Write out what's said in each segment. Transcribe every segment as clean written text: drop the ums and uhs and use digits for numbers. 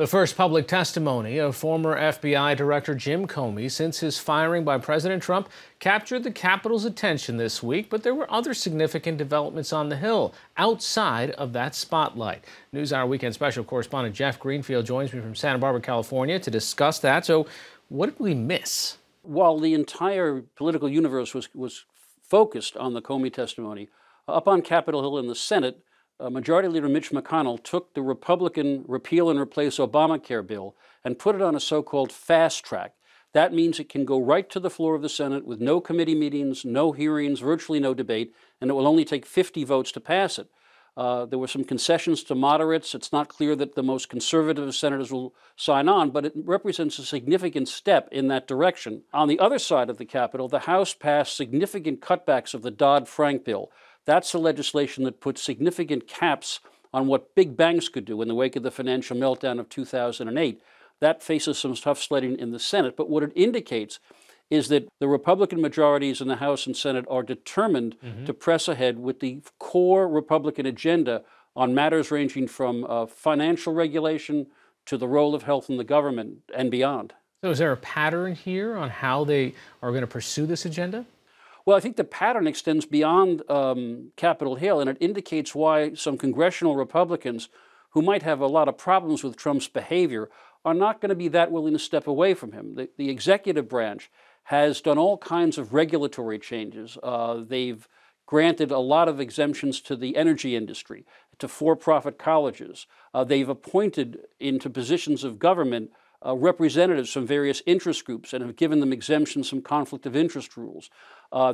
The first public testimony of former FBI Director Jim Comey since his firing by President Trump captured the Capitol's attention this week, but there were other significant developments on the Hill outside of that spotlight. NewsHour Weekend Special correspondent Jeff Greenfield joins me from Santa Barbara, California to discuss that. So what did we miss? While the entire political universe was focused on the Comey testimony, up on Capitol Hill in the Senate, Majority Leader Mitch McConnell took the Republican repeal and replace Obamacare bill and put it on a so-called fast track. That means it can go right to the floor of the Senate with no committee meetings, no hearings, virtually no debate, and it will only take 50 votes to pass it. There were some concessions to moderates. It's not clear that the most conservative senators will sign on, but it represents a significant step in that direction. On the other side of the Capitol, the House passed significant cutbacks of the Dodd-Frank bill. That's the legislation that puts significant caps on what big banks could do in the wake of the financial meltdown of 2008. That faces some tough sledding in the Senate, but what it indicates is that the Republican majorities in the House and Senate are determined to press ahead with the core Republican agenda on matters ranging from financial regulation to the role of health in the government and beyond. So is there a pattern here on how they are going to pursue this agenda? Well, I think the pattern extends beyond Capitol Hill, and it indicates why some congressional Republicans who might have a lot of problems with Trump's behavior are not going to be that willing to step away from him. The executive branch has done all kinds of regulatory changes. They've granted a lot of exemptions to the energy industry, to for-profit colleges. They've appointed into positions of government representatives from various interest groups and have given them exemptions from conflict of interest rules.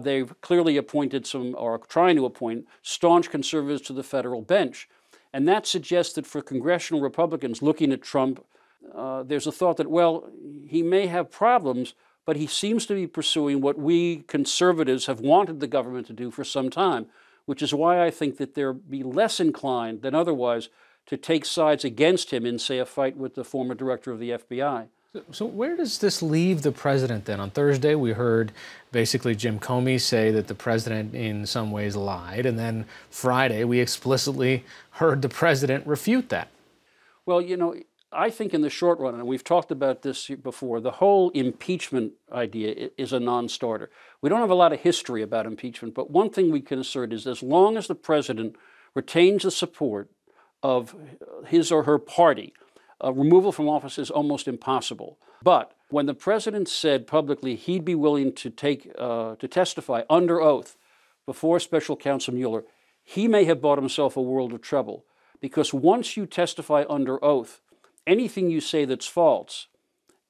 They've clearly appointed some, or are trying to appoint, staunch conservatives to the federal bench. And that suggests that for congressional Republicans looking at Trump, there's a thought that, well, he may have problems, but he seems to be pursuing what we conservatives have wanted the government to do for some time, which is why I think that they'll be less inclined than otherwise to take sides against him in, say, a fight with the former director of the FBI. So where does this leave the president then? On Thursday, we heard basically Jim Comey say that the president in some ways lied, and then Friday, we explicitly heard the president refute that. Well, you know, I think in the short run, and we've talked about this before, the whole impeachment idea is a non-starter. We don't have a lot of history about impeachment, but one thing we can assert is as long as the president retains the support of his or her party, removal from office is almost impossible. But when the president said publicly he'd be willing to to testify under oath before Special Counsel Mueller, he may have bought himself a world of trouble. Because once you testify under oath, anything you say that's false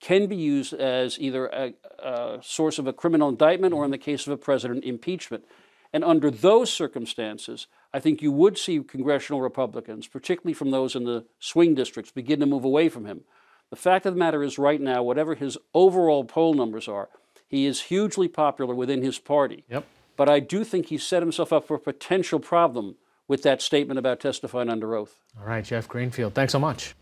can be used as either a source of a criminal indictment or, in the case of a president, impeachment. And under those circumstances, I think you would see congressional Republicans, particularly from those in the swing districts, begin to move away from him. The fact of the matter is right now, whatever his overall poll numbers are, he is hugely popular within his party. Yep. But I do think he set himself up for a potential problem with that statement about testifying under oath. All right, Jeff Greenfield, thanks so much.